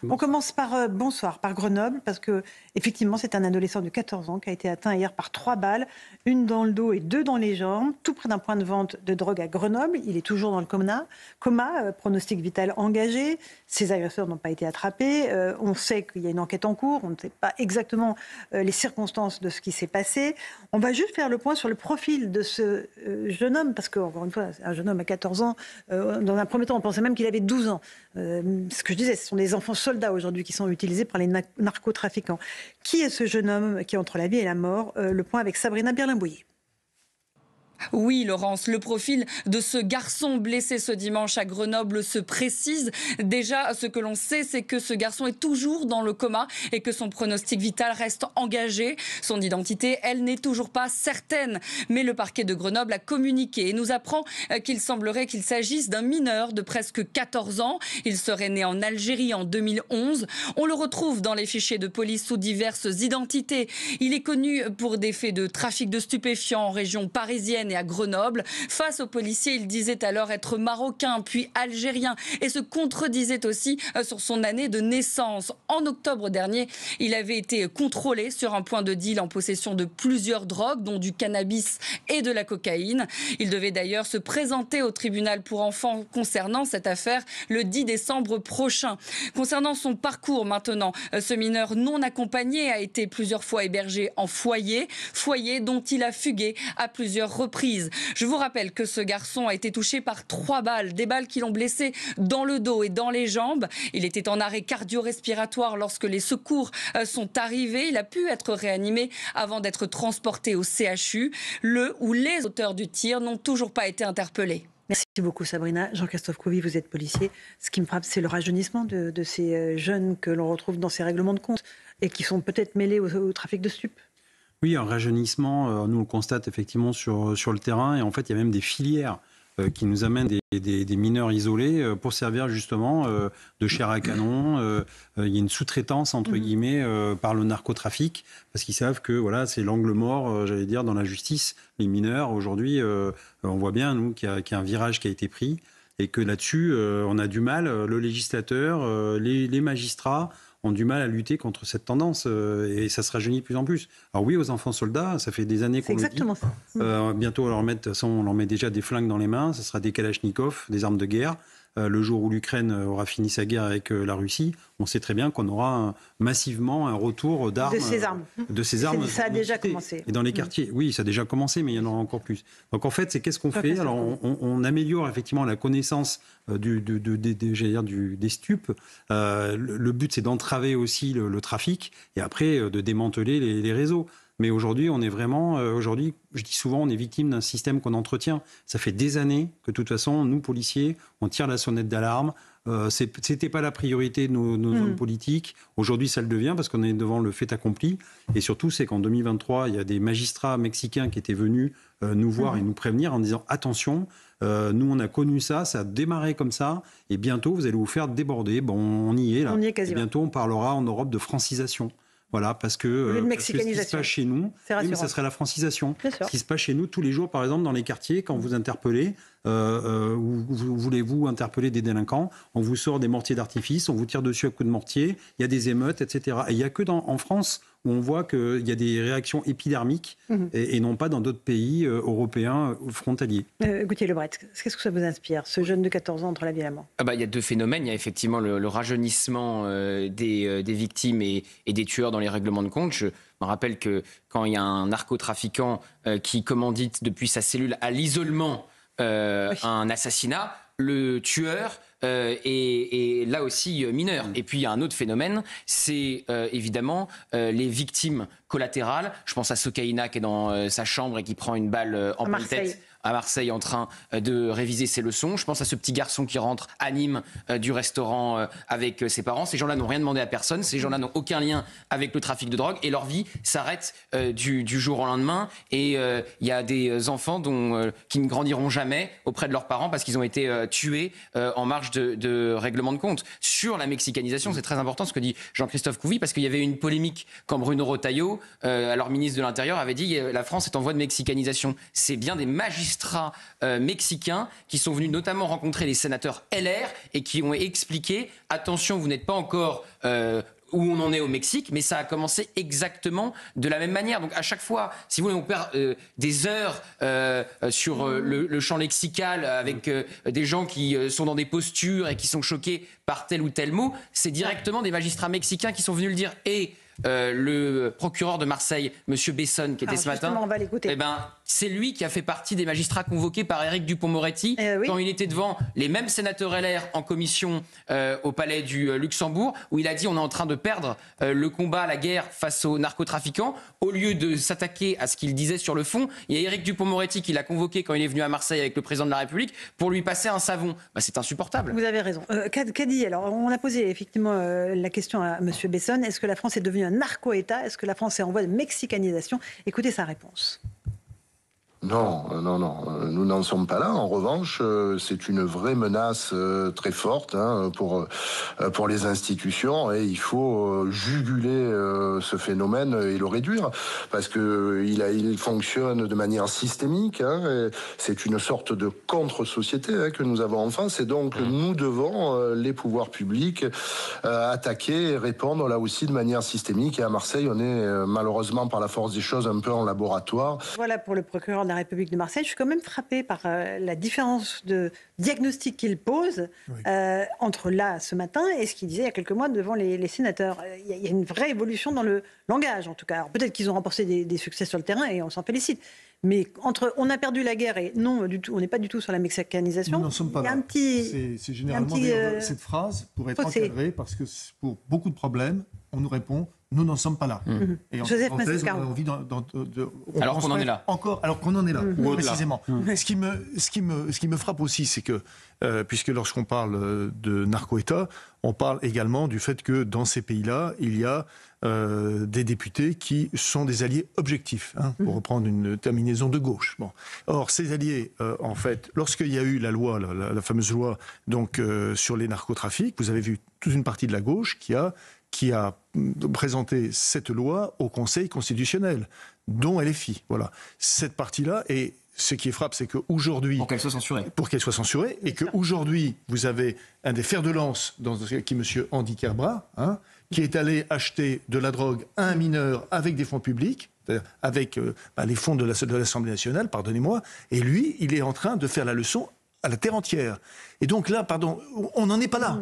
On commence par bonsoir, par Grenoble, parce que effectivement, c'est un adolescent de 14 ans qui a été atteint hier par 3 balles, une dans le dos et 2 dans les jambes, tout près d'un point de vente de drogue à Grenoble. Il est toujours dans le coma, pronostic vital engagé. Ses agresseurs n'ont pas été attrapés. On sait qu'il y a une enquête en cours. On ne sait pas exactement les circonstances de ce qui s'est passé. On va juste faire le point sur le profil de ce jeune homme, parce qu'encore une fois, c'est un jeune homme à 14 ans. Dans un premier temps, on pensait même qu'il avait 12 ans. Ce que je disais, ce sont des enfants soldats aujourd'hui qui sont utilisés par les narcotrafiquants. Qui est ce jeune homme qui est entre la vie et la mort? Le point avec Sabrina Berlin-Bouillet. Oui, Laurence, le profil de ce garçon blessé ce dimanche à Grenoble se précise. Déjà, ce que l'on sait, c'est que ce garçon est toujours dans le coma et que son pronostic vital reste engagé. Son identité, elle, n'est toujours pas certaine. Mais le parquet de Grenoble a communiqué et nous apprend qu'il semblerait qu'il s'agisse d'un mineur de presque 14 ans. Il serait né en Algérie en 2011. On le retrouve dans les fichiers de police sous diverses identités. Il est connu pour des faits de trafic de stupéfiants en région parisienne et à Grenoble. Face aux policiers, il disait alors être marocain, puis algérien, et se contredisait aussi sur son année de naissance. En octobre dernier, il avait été contrôlé sur un point de deal en possession de plusieurs drogues, dont du cannabis et de la cocaïne. Il devait d'ailleurs se présenter au tribunal pour enfants concernant cette affaire le 10 décembre prochain. Concernant son parcours maintenant, ce mineur non accompagné a été plusieurs fois hébergé en foyer dont il a fugué à plusieurs reprises. Je vous rappelle que ce garçon a été touché par 3 balles, des balles qui l'ont blessé dans le dos et dans les jambes. Il était en arrêt cardio-respiratoire lorsque les secours sont arrivés. Il a pu être réanimé avant d'être transporté au CHU. Le ou les auteurs du tir n'ont toujours pas été interpellés. Merci beaucoup Sabrina. Jean-Christophe Couvi, vous êtes policier. Ce qui me frappe, c'est le rajeunissement de ces jeunes que l'on retrouve dans ces règlements de compte et qui sont peut-être mêlés au trafic de stupes. Oui, un rajeunissement, nous on le constate effectivement sur le terrain, et en fait il y a même des filières qui nous amènent des mineurs isolés pour servir justement de chair à canon. Il y a une sous-traitance entre guillemets par le narcotrafic, parce qu'ils savent que voilà, c'est l'angle mort, j'allais dire, dans la justice. Les mineurs aujourd'hui, on voit bien nous qu'il y a un virage qui a été pris, et que là-dessus on a du mal, le législateur, les magistrats ont du mal à lutter contre cette tendance, et ça se rajeunit de plus en plus. Alors oui, aux enfants soldats, ça fait des années qu'on le dit. C'est exactement ça. Bientôt, on leur met déjà des flingues dans les mains, ce sera des kalachnikovs, des armes de guerre. Le jour où l'Ukraine aura fini sa guerre avec la Russie, on sait très bien qu'on aura massivement un retour d'armes. De ces armes. Ça a déjà commencé. Et dans les quartiers, oui, ça a déjà commencé, mais il y en aura encore plus. Donc en fait, c'est qu'est-ce qu'on fait? Alors on améliore effectivement la connaissance des stupes. Le but, c'est d'entraver aussi le trafic, et après de démanteler les réseaux. Mais aujourd'hui, on est vraiment, je dis souvent, on est victime d'un système qu'on entretient. Ça fait des années que, de toute façon, nous, policiers, on tire la sonnette d'alarme. C'était pas la priorité de nos hommes politiques. Aujourd'hui, ça le devient parce qu'on est devant le fait accompli. Et surtout, c'est qu'en 2023, il y a des magistrats mexicains qui étaient venus nous voir et nous prévenir en disant attention, nous on a connu ça, ça a démarré comme ça, et bientôt vous allez vous faire déborder. Bon, on y est là. On y est quasiment. Et bientôt, on parlera en Europe de francisation. Voilà, parce que ce qui se passe chez nous, oui, mais ça serait la francisation. Ce qui se passe chez nous tous les jours, par exemple, dans les quartiers, quand vous interpellez, voulez-vous interpeller des délinquants, on vous sort des mortiers d'artifice, on vous tire dessus à coups de mortier, il y a des émeutes, etc. Et il n'y a que en France où on voit qu'il y a des réactions épidermiques et non pas dans d'autres pays européens frontaliers. Gauthier Lebret, qu'est-ce que ça vous inspire, ce jeune de 14 ans entre la vie et la mort? Il y a deux phénomènes. Il y a effectivement le rajeunissement des victimes et des tueurs dans les règlements de compte. Je me rappelle que quand il y a un narcotrafiquant qui commandite depuis sa cellule à l'isolement un assassinat, le tueur est là aussi mineur. Et puis il y a un autre phénomène, c'est évidemment les victimes collatérales. Je pense à Sokaina qui est dans sa chambre et qui prend une balle en pleine tête à Marseille en train de réviser ses leçons. Je pense à ce petit garçon qui rentre à Nîmes du restaurant avec ses parents. Ces gens-là n'ont rien demandé à personne. Ces gens-là n'ont aucun lien avec le trafic de drogue et leur vie s'arrête du jour au lendemain. Et il y a des enfants qui ne grandiront jamais auprès de leurs parents parce qu'ils ont été tués en marge de règlement de compte. Sur la mexicanisation, c'est très important ce que dit Jean-Christophe Couvi, parce qu'il y avait une polémique quand Bruno Retailleau, alors ministre de l'Intérieur, avait dit la France est en voie de mexicanisation. C'est bien des magistrats magistrats mexicains qui sont venus notamment rencontrer les sénateurs LR et qui ont expliqué « Attention, vous n'êtes pas encore... où on en est au Mexique, mais ça a commencé exactement de la même manière. Donc à chaque fois, si vous voulez, on perd des heures sur le champ lexical avec des gens qui sont dans des postures et qui sont choqués par tel ou tel mot. C'est directement des magistrats mexicains qui sont venus le dire. Et le procureur de Marseille, M. Besson, qui était ce matin, on va l'écouter. eh ben, c'est lui qui a fait partie des magistrats convoqués par Éric Dupond-Moretti quand il était devant les mêmes sénateurs LR en commission au Palais du Luxembourg, où il a dit on est en train de perdre le combat, la guerre face aux narcotrafiquants. Au lieu de s'attaquer à ce qu'il disait sur le fond, il y a Éric Dupond-Moretti qui l'a convoqué quand il est venu à Marseille avec le président de la République pour lui passer un savon. Bah, c'est insupportable. Vous avez raison. Kadi, alors on a posé effectivement la question à M. Besson. Est-ce que la France est devenue un narco-État? Est-ce que la France est en voie de mexicanisation? Écoutez sa réponse. Non, nous n'en sommes pas là. En revanche, c'est une vraie menace très forte pour les institutions et il faut juguler ce phénomène et le réduire parce que il fonctionne de manière systémique. C'est une sorte de contre-société que nous avons en face et donc nous devons, les pouvoirs publics, attaquer et répondre là aussi de manière systémique. Et à Marseille, on est malheureusement par la force des choses un peu en laboratoire. Voilà pour le procureur de la République de Marseille. Je suis quand même frappée par la différence de diagnostic qu'il pose entre là, ce matin, et ce qu'il disait il y a quelques mois devant les sénateurs. Il y a une vraie évolution dans le langage, en tout cas. Alors, peut-être qu'ils ont remporté des succès sur le terrain, et on s'en félicite. Mais entre on a perdu la guerre et non, du tout, on n'est pas du tout sur la mexicanisation. Nous n'en sommes pas là. C'est généralement cette phrase pour être encadrée, parce que pour beaucoup de problèmes, on nous répond nous n'en sommes pas là. Et en Joseph parenthèse, on a envie alors qu'on en est là. Alors qu'on en est là, précisément. Ce qui me frappe aussi, c'est que, puisque lorsqu'on parle de narco-État, on parle également du fait que dans ces pays-là, il y a des députés qui sont des alliés objectifs, pour reprendre une terminaison de gauche. Bon. Or, ces alliés, en fait, lorsqu'il y a eu la loi, la fameuse loi donc, sur les narcotrafics, vous avez vu toute une partie de la gauche qui a présenté cette loi au Conseil constitutionnel, dont LFI. Voilà. Cette partie-là, et ce qui frappe, c'est qu'aujourd'hui... Pour qu'elle soit censurée. Pour qu'elle soit censurée, et qu'aujourd'hui, vous avez un des fers de lance, qui est M. Andy Kerbra, qui est allé acheter de la drogue à un mineur avec des fonds publics, avec les fonds de l'Assemblée nationale, pardonnez-moi, et lui, il est en train de faire la leçon à la terre entière. Et donc là, pardon, on n'en est pas là.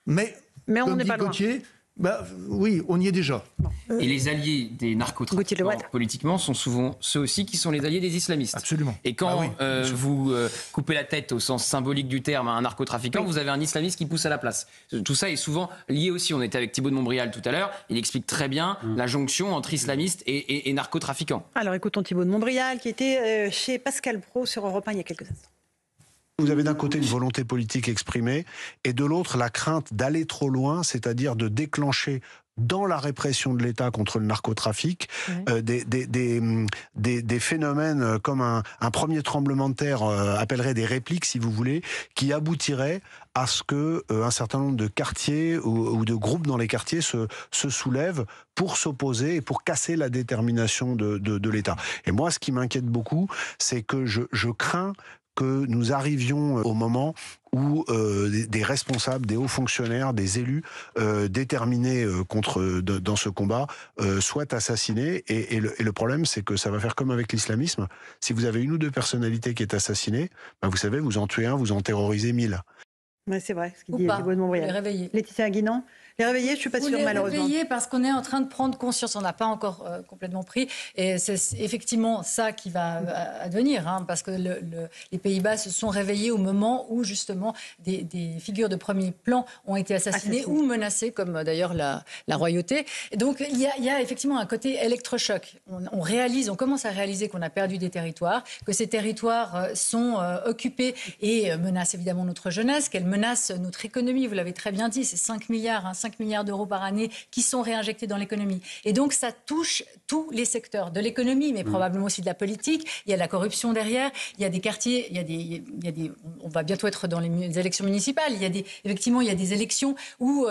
Mais on n'est pas loin. Gauthier, oui, on y est déjà. Et les alliés des narcotrafiquants politiquement sont souvent ceux aussi qui sont les alliés des islamistes. Absolument. Et quand vous coupez la tête au sens symbolique du terme à un narcotrafiquant, vous avez un islamiste qui pousse à la place. Tout ça est souvent lié aussi. On était avec Thibault de Montbrial tout à l'heure. Il explique très bien la jonction entre islamistes et narcotrafiquants. Alors écoutons Thibault de Montbrial qui était chez Pascal Praud sur Europe 1 il y a quelques instants. Vous avez d'un côté une volonté politique exprimée et de l'autre la crainte d'aller trop loin, c'est-à-dire de déclencher dans la répression de l'État contre le narcotrafic des phénomènes comme un premier tremblement de terre appellerait des répliques, si vous voulez, qui aboutiraient à ce que un certain nombre de quartiers ou de groupes dans les quartiers se soulèvent pour s'opposer et pour casser la détermination de l'État. Et moi, ce qui m'inquiète beaucoup, c'est que je crains que nous arrivions au moment où des responsables, des hauts fonctionnaires, des élus déterminés dans ce combat soient assassinés. Et le problème, c'est que ça va faire comme avec l'islamisme. Si vous avez une ou deux personnalités qui est assassinée, vous savez, vous en tuez un, vous en terrorisez 1000. Ouais, c'est vrai, ce qu'il dit Thibault de Montbrial. Les réveiller. Laetitia Guinan, les réveiller, je ne suis pas sûre malheureusement. Les réveiller parce qu'on est en train de prendre conscience, on n'a pas encore complètement pris, et c'est effectivement ça qui va advenir, parce que les Pays-Bas se sont réveillés au moment où justement des figures de premier plan ont été assassinées ou menacées, comme d'ailleurs la royauté. Et donc il y a effectivement un côté électrochoc. On commence à réaliser qu'on a perdu des territoires, que ces territoires sont occupés et menacent évidemment notre jeunesse, qu'elles menacent notre économie, vous l'avez très bien dit, c'est 5 milliards, 5 milliards d'euros par année qui sont réinjectés dans l'économie. Et donc, ça touche tous les secteurs de l'économie, mais probablement aussi de la politique. Il y a de la corruption derrière. Il y a des quartiers, on va bientôt être dans les élections municipales. Effectivement, il y a des élections où,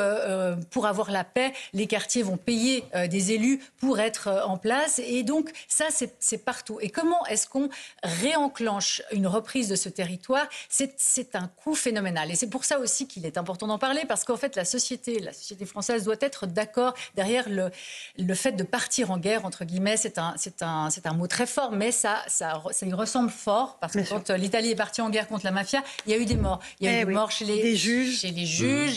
pour avoir la paix, les quartiers vont payer des élus pour être en place. Et donc, ça, c'est partout. Et comment est-ce qu'on réenclenche une reprise de ce territoire? C'est un coût phénoménal. Et c'est pour ça aussi qu'il est important d'en parler, parce qu'en fait, la société française doit être d'accord derrière le fait de partir en guerre, entre guillemets. C'est un mot très fort, mais ça y ressemble fort, parce que quand l'Italie est partie en guerre contre la mafia, il y a eu des morts. Il y a eu des morts chez les juges,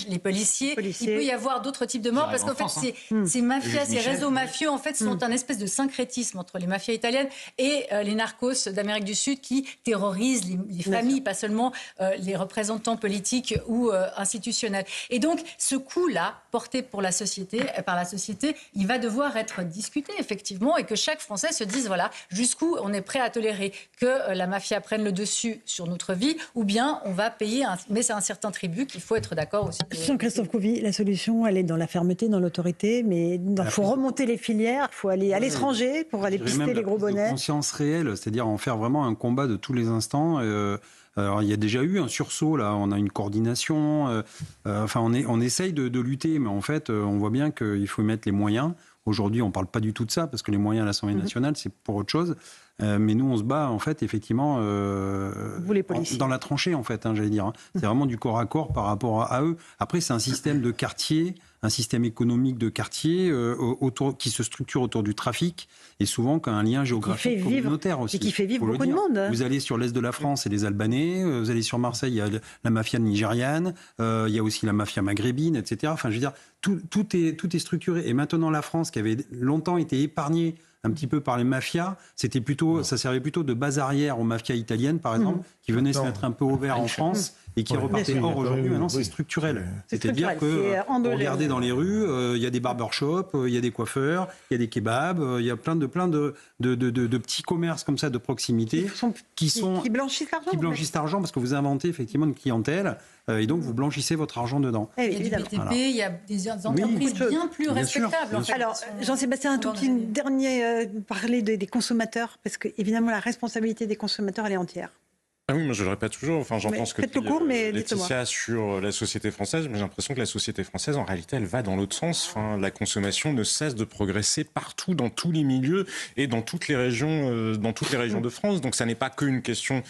les policiers. Il peut y avoir d'autres types de morts, parce qu'en fait, ces mafias, ces réseaux mafieux, en fait, sont un espèce de syncrétisme entre les mafias italiennes et les narcos d'Amérique du Sud qui terrorisent les familles, pas seulement les représentants politiques ou institutionnels. Et donc, ce coût-là, porté par la société, il va devoir être discuté, effectivement, et que chaque Français se dise, voilà, jusqu'où on est prêt à tolérer que la mafia prenne le dessus sur notre vie, ou bien on va payer, mais c'est un certain tribut qu'il faut être d'accord aussi. Jean-Christophe Couvi, la solution, elle est dans la fermeté, dans l'autorité, mais il faut remonter les filières, il faut aller à l'étranger pour aller pister les gros bonnets. Conscience réelle, c'est-à-dire en faire vraiment un combat de tous les instants. Alors, il y a déjà eu un sursaut, là, on a une coordination, on essaye de lutter, mais en fait, on voit bien qu'il faut y mettre les moyens. Aujourd'hui, on ne parle pas du tout de ça, parce que les moyens à l'Assemblée nationale, c'est pour autre chose. Mais nous, on se bat, en fait, effectivement, dans la tranchée, en fait, j'allais dire. C'est vraiment du corps à corps par rapport à eux. Après, c'est un système de quartier, un système économique de quartier qui se structure autour du trafic, et souvent qui a un lien géographique communautaire aussi. Et qui fait vivre beaucoup de monde. Vous allez sur l'est de la France, c'est les Albanais. Vous allez sur Marseille, il y a la mafia nigériane. Il y a aussi la mafia maghrébine, etc. Enfin, je veux dire, tout est structuré. Et maintenant, la France, qui avait longtemps été épargnée un petit peu par les mafias, ça servait plutôt de base arrière aux mafias italiennes, par exemple, qui venaient se mettre un peu au vert en France et qui repartaient. Or, aujourd'hui, maintenant, c'est structurel. C'est-à-dire que, regardez dans les rues, il y a des barbershops, il y a des coiffeurs, il y a des kebabs, il y a plein de petits commerces comme ça de proximité qui blanchissent l'argent parce que vous inventez effectivement une clientèle et donc vous blanchissez votre argent dedans. Il y a du BTP, il y a des entreprises bien plus respectables. En fait. Alors, Jean-Sébastien, un tout petit dernier, parler des consommateurs, parce que évidemment la responsabilité des consommateurs, elle est entière. Ah oui, moi je le répète toujours. Enfin, j'entends ce que dit Laetitia sur la société française, mais j'ai l'impression que la société française, en réalité, elle va dans l'autre sens. Enfin, la consommation ne cesse de progresser partout, dans tous les milieux et dans toutes les régions de France. Donc, ça n'est pas qu'une question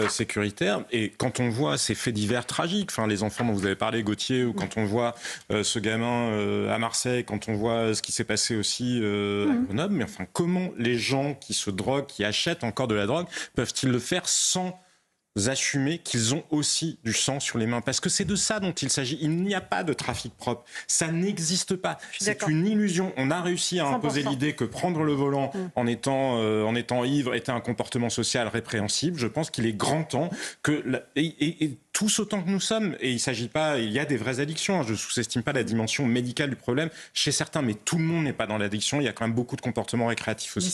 sécuritaire. Et quand on voit ces faits divers tragiques, enfin, les enfants dont vous avez parlé, Gauthier, ou quand on voit ce gamin à Marseille, quand on voit ce qui s'est passé aussi à Grenoble, mais enfin, comment les gens qui se droguent, qui achètent encore de la drogue, peuvent-ils le faire sans assumer qu'ils ont aussi du sang sur les mains, parce que c'est de ça dont il s'agit. Il n'y a pas de trafic propre, ça n'existe pas, c'est une illusion. On a réussi à imposer l'idée que prendre le volant en étant ivre était un comportement social répréhensible. Je pense qu'il est grand temps que et tous autant que nous sommes, et il y a des vraies addictions, je ne sous-estime pas la dimension médicale du problème chez certains, mais tout le monde n'est pas dans l'addiction, il y a quand même beaucoup de comportements récréatifs aussi.